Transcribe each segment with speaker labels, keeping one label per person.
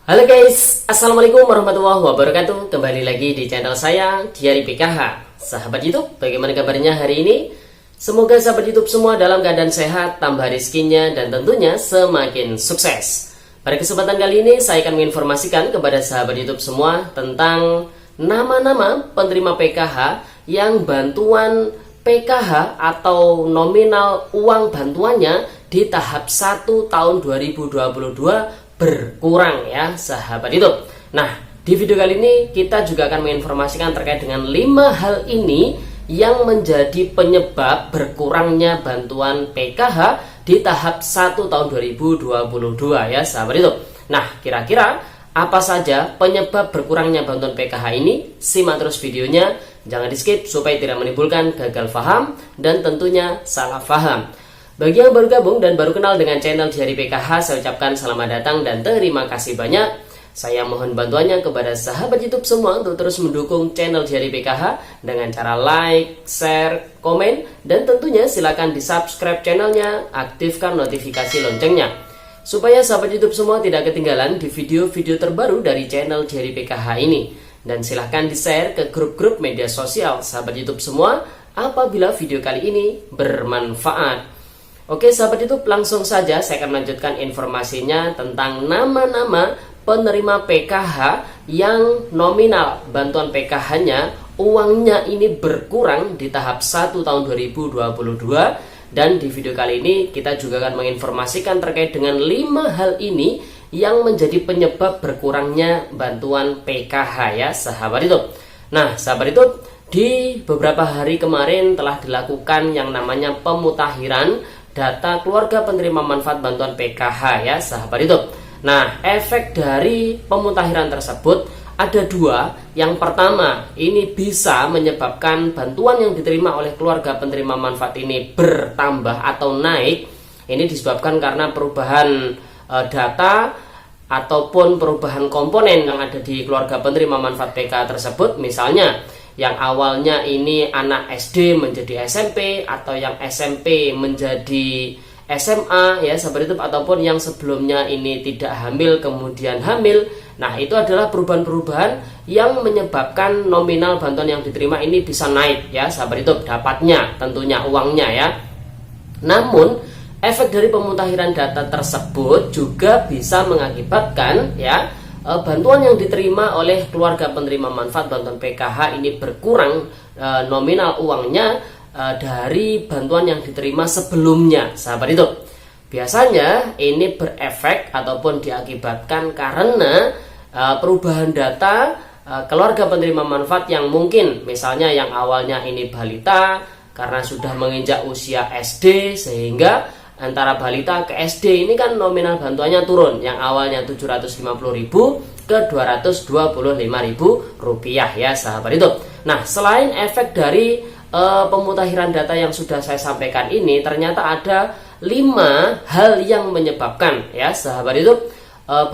Speaker 1: Halo guys, Assalamualaikum warahmatullahi wabarakatuh. Kembali lagi di channel saya, Diari PKH. Sahabat YouTube, bagaimana kabarnya hari ini? Semoga sahabat YouTube semua dalam keadaan sehat, tambah rezekinya, dan tentunya semakin sukses. Pada kesempatan kali ini, saya akan menginformasikan kepada sahabat YouTube semua tentang nama-nama penerima PKH yang bantuan PKH atau nominal uang bantuannya di tahap 1 tahun 2022 berkurang ya sahabat YouTube. Nah, di video kali ini kita juga akan menginformasikan terkait dengan 5 hal ini yang menjadi penyebab berkurangnya bantuan PKH di tahap 1 tahun 2022 ya sahabat YouTube. Nah, kira-kira apa saja penyebab berkurangnya bantuan PKH ini? Simak terus videonya, jangan di skip supaya tidak menimbulkan gagal paham dan tentunya salah paham. Bagi yang baru gabung dan baru kenal dengan channel Diari PKH, saya ucapkan selamat datang dan terima kasih banyak. Saya mohon bantuannya kepada sahabat YouTube semua untuk terus mendukung channel Diari PKH dengan cara like, share, komen, dan tentunya silakan di subscribe channelnya, aktifkan notifikasi loncengnya supaya sahabat YouTube semua tidak ketinggalan di video-video terbaru dari channel Diari PKH ini. Dan silahkan di share ke grup-grup media sosial sahabat YouTube semua apabila video kali ini bermanfaat. Oke sahabat YouTube, langsung saja saya akan melanjutkan informasinya tentang nama-nama penerima PKH yang nominal bantuan PKH-nya uangnya ini berkurang di tahap 1 tahun 2022. Dan di video kali ini kita juga akan menginformasikan terkait dengan 5 hal ini yang menjadi penyebab berkurangnya bantuan PKH ya sahabat YouTube. Nah sahabat YouTube, di beberapa hari kemarin telah dilakukan yang namanya pemutakhiran data keluarga penerima manfaat bantuan PKH ya sahabat YouTube. Nah, efek dari pemutakhiran tersebut ada 2. Yang pertama, ini bisa menyebabkan bantuan yang diterima oleh keluarga penerima manfaat ini bertambah atau naik. Ini disebabkan karena perubahan data ataupun perubahan komponen yang ada di keluarga penerima manfaat PKH tersebut. Misalnya yang awalnya ini anak SD menjadi SMP, atau yang SMP menjadi SMA ya sahabat YouTube, ataupun yang sebelumnya ini tidak hamil kemudian hamil. Nah, itu adalah perubahan-perubahan yang menyebabkan nominal bantuan yang diterima ini bisa naik ya sahabat YouTube, dapatnya tentunya uangnya ya. Namun efek dari pemutakhiran data tersebut juga bisa mengakibatkan ya bantuan yang diterima oleh keluarga penerima manfaat bantuan PKH ini berkurang nominal uangnya dari bantuan yang diterima sebelumnya sahabat itu. Biasanya ini berefek ataupun diakibatkan karena perubahan data keluarga penerima manfaat yang mungkin misalnya yang awalnya ini balita karena sudah menginjak usia SD, sehingga antara balita ke SD ini kan nominal bantuannya turun, yang awalnya 750.000 ke 225.000 rupiah ya sahabat itu. Nah, selain efek dari pemutakhiran data yang sudah saya sampaikan ini, ternyata ada 5 hal yang menyebabkan ya sahabat itu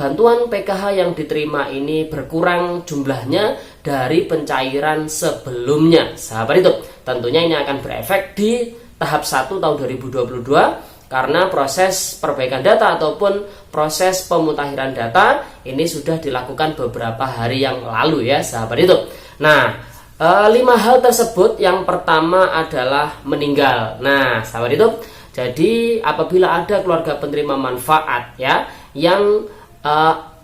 Speaker 1: bantuan PKH yang diterima ini berkurang jumlahnya dari pencairan sebelumnya sahabat itu. Tentunya ini akan berefek di tahap 1 tahun 2022 karena proses perbaikan data ataupun proses pemutakhiran data ini sudah dilakukan beberapa hari yang lalu ya sahabat itu. Nah, 5 hal tersebut yang pertama adalah meninggal. Nah sahabat itu, jadi apabila ada keluarga penerima manfaat ya yang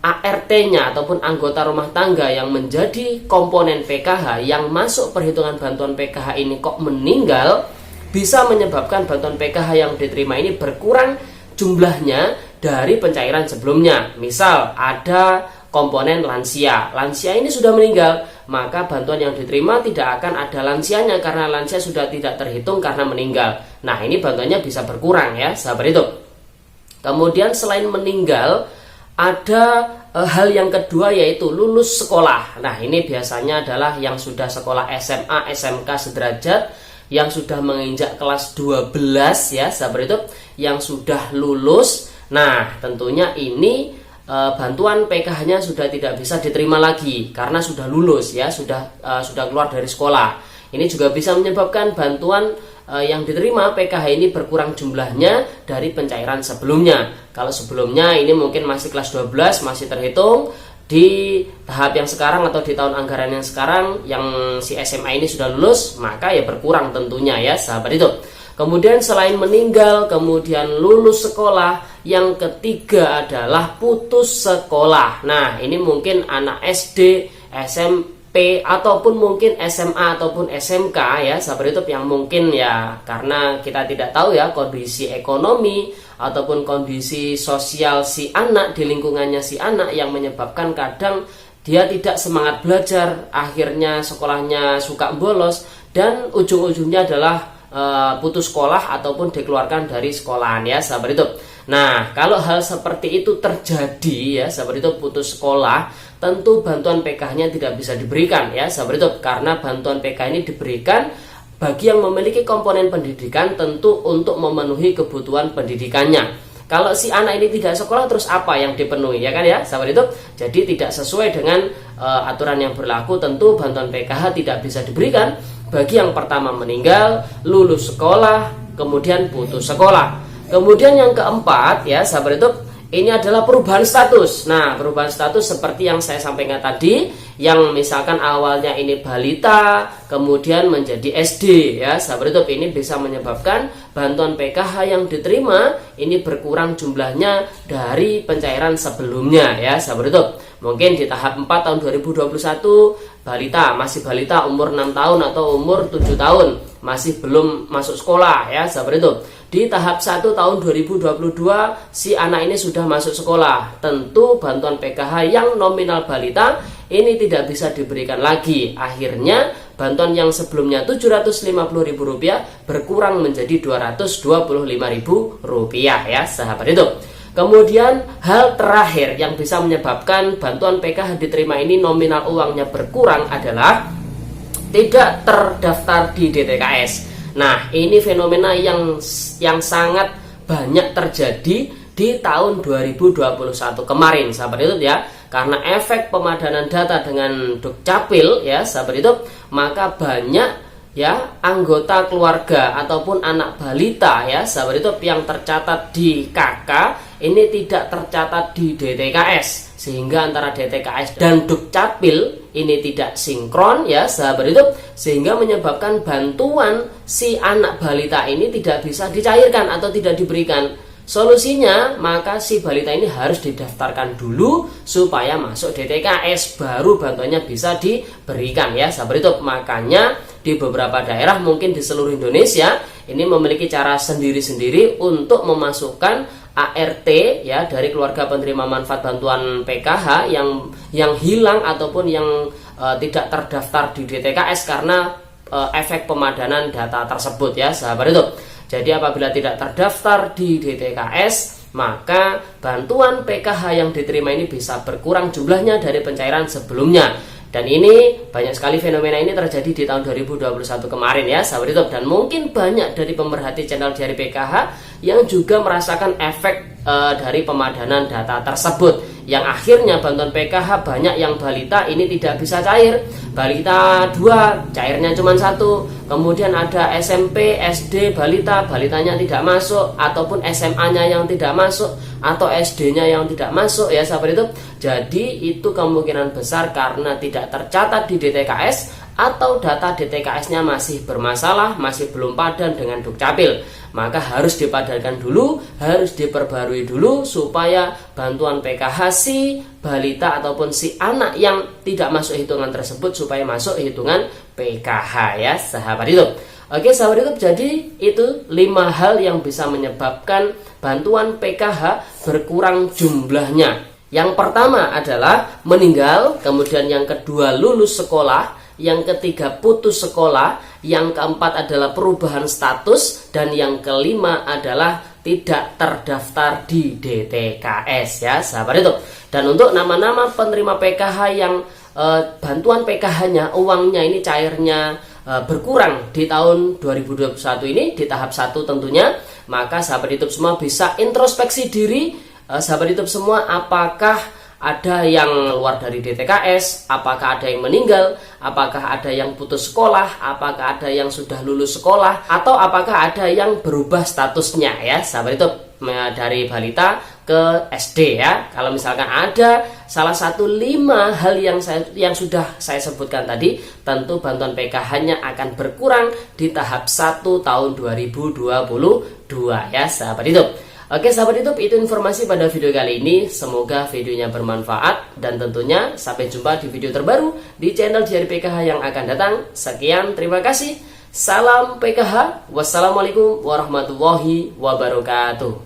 Speaker 1: ART-nya ataupun anggota rumah tangga yang menjadi komponen PKH yang masuk perhitungan bantuan PKH ini kok meninggal, bisa menyebabkan bantuan PKH yang diterima ini berkurang jumlahnya dari pencairan sebelumnya. Misal ada komponen lansia, lansia ini sudah meninggal, maka bantuan yang diterima tidak akan ada lansianya karena lansia sudah tidak terhitung karena meninggal. Nah, ini bantuannya bisa berkurang ya sahabat itu. Kemudian selain meninggal, ada hal yang kedua yaitu lulus sekolah. Nah, ini biasanya adalah yang sudah sekolah SMA, SMK sederajat, yang sudah menginjak kelas 12 ya sahabat itu, yang sudah lulus. Nah, tentunya ini bantuan PKH-nya sudah tidak bisa diterima lagi karena sudah lulus ya, sudah keluar dari sekolah. Ini juga bisa menyebabkan bantuan yang diterima PKH ini berkurang jumlahnya dari pencairan sebelumnya. Kalau sebelumnya ini mungkin masih kelas 12, masih terhitung. Di tahap yang sekarang atau di tahun anggaran yang sekarang yang si SMA ini sudah lulus, maka ya berkurang tentunya ya sahabat itu. Kemudian selain meninggal, kemudian lulus sekolah, yang ketiga adalah putus sekolah. Nah, ini mungkin anak SD, SMP, ataupun mungkin SMA ataupun SMK ya sahabat YouTube, yang mungkin ya karena kita tidak tahu ya kondisi ekonomi ataupun kondisi sosial si anak di lingkungannya si anak yang menyebabkan kadang dia tidak semangat belajar, akhirnya sekolahnya suka bolos dan ujung-ujungnya adalah putus sekolah ataupun dikeluarkan dari sekolahan ya sahabat itu. Nah, kalau hal seperti itu terjadi ya sahabat itu, putus sekolah, tentu bantuan PKH-nya tidak bisa diberikan ya sahabat itu, karena bantuan PKH ini diberikan bagi yang memiliki komponen pendidikan tentu untuk memenuhi kebutuhan pendidikannya. Kalau si anak ini tidak sekolah, terus apa yang dipenuhi ya kan ya sahabat itu. Jadi tidak sesuai dengan aturan yang berlaku, tentu bantuan PKH tidak bisa diberikan bagi yang pertama meninggal, lulus sekolah, kemudian putus sekolah. Kemudian yang keempat ya sahabat itu, ini adalah perubahan status. Nah, perubahan status seperti yang saya sampaikan tadi, yang misalkan awalnya ini balita, kemudian menjadi SD ya sahabat YouTube, ini bisa menyebabkan bantuan PKH yang diterima ini berkurang jumlahnya dari pencairan sebelumnya ya sahabat YouTube. Mungkin di tahap 4 tahun 2021 balita, masih balita umur 6 tahun atau umur 7 tahun, masih belum masuk sekolah ya sahabat YouTube. Di tahap 1 tahun 2022 si anak ini sudah masuk sekolah, tentu bantuan PKH yang nominal balita ini tidak bisa diberikan lagi. Akhirnya bantuan yang sebelumnya Rp750.000 berkurang menjadi Rp225.000 ya sahabat itu. Kemudian hal terakhir yang bisa menyebabkan bantuan PKH diterima ini nominal uangnya berkurang adalah tidak terdaftar di DTKS. Nah, ini fenomena yang sangat banyak terjadi di tahun 2021 kemarin sahabat itu ya. Karena efek pemadanan data dengan Dukcapil ya sahabat itu, maka banyak ya anggota keluarga ataupun anak balita ya sahabat itu yang tercatat di KK ini tidak tercatat di DTKS, sehingga antara DTKS dan Dukcapil ini tidak sinkron ya sahabat itu, sehingga menyebabkan bantuan si anak balita ini tidak bisa dicairkan atau tidak diberikan. Solusinya, maka si balita ini harus didaftarkan dulu supaya masuk DTKS, baru bantuannya bisa diberikan ya sahabat itu. Makanya di beberapa daerah mungkin di seluruh Indonesia ini memiliki cara sendiri-sendiri untuk memasukkan ART ya dari keluarga penerima manfaat bantuan PKH yang hilang ataupun yang tidak terdaftar di DTKS karena efek pemadanan data tersebut ya sahabat itu. Jadi apabila tidak terdaftar di DTKS, maka bantuan PKH yang diterima ini bisa berkurang jumlahnya dari pencairan sebelumnya. Dan ini banyak sekali fenomena ini terjadi di tahun 2021 kemarin ya sahabat YouTube. Dan mungkin banyak dari pemerhati channel Diari PKH yang juga merasakan efek dari pemadanan data tersebut, yang akhirnya bantuan PKH banyak yang balita ini tidak bisa cair. Balita 2 cairnya cuma 1, kemudian ada SMP, SD, balitanya tidak masuk, ataupun SMA-nya yang tidak masuk, atau SD-nya yang tidak masuk ya sahabat itu. Jadi itu kemungkinan besar karena tidak tercatat di DTKS atau data DTKS-nya masih bermasalah, masih belum padan dengan Dukcapil. Maka harus dipadankan dulu, harus diperbarui dulu supaya bantuan PKH si balita ataupun si anak yang tidak masuk hitungan tersebut supaya masuk hitungan PKH ya sahabat itu. Oke sahabat itu, jadi itu 5 hal yang bisa menyebabkan bantuan PKH berkurang jumlahnya. Yang pertama adalah meninggal, kemudian yang kedua lulus sekolah, yang ketiga putus sekolah, yang keempat adalah perubahan status, dan yang kelima adalah tidak terdaftar di DTKS ya sahabat itu. Dan untuk nama-nama penerima PKH yang bantuan PKH-nya uangnya ini cairnya berkurang di tahun 2021 ini di tahap 1 tentunya, maka sahabat YouTube semua bisa introspeksi diri. Sahabat YouTube semua, apakah ada yang keluar dari DTKS, apakah ada yang meninggal, apakah ada yang putus sekolah, apakah ada yang sudah lulus sekolah, atau apakah ada yang berubah statusnya ya sahabat YouTube, dari balita ke SD ya. Kalau misalkan ada salah satu 5 hal yang sudah saya sebutkan tadi, tentu bantuan PKH-nya akan berkurang di tahap 1 tahun 2022 ya sahabat YouTube. Oke sahabat YouTube, itu informasi pada video kali ini. Semoga videonya bermanfaat dan tentunya sampai jumpa di video terbaru di channel Diari PKH yang akan datang. Sekian, terima kasih. Salam PKH. Wassalamualaikum warahmatullahi wabarakatuh.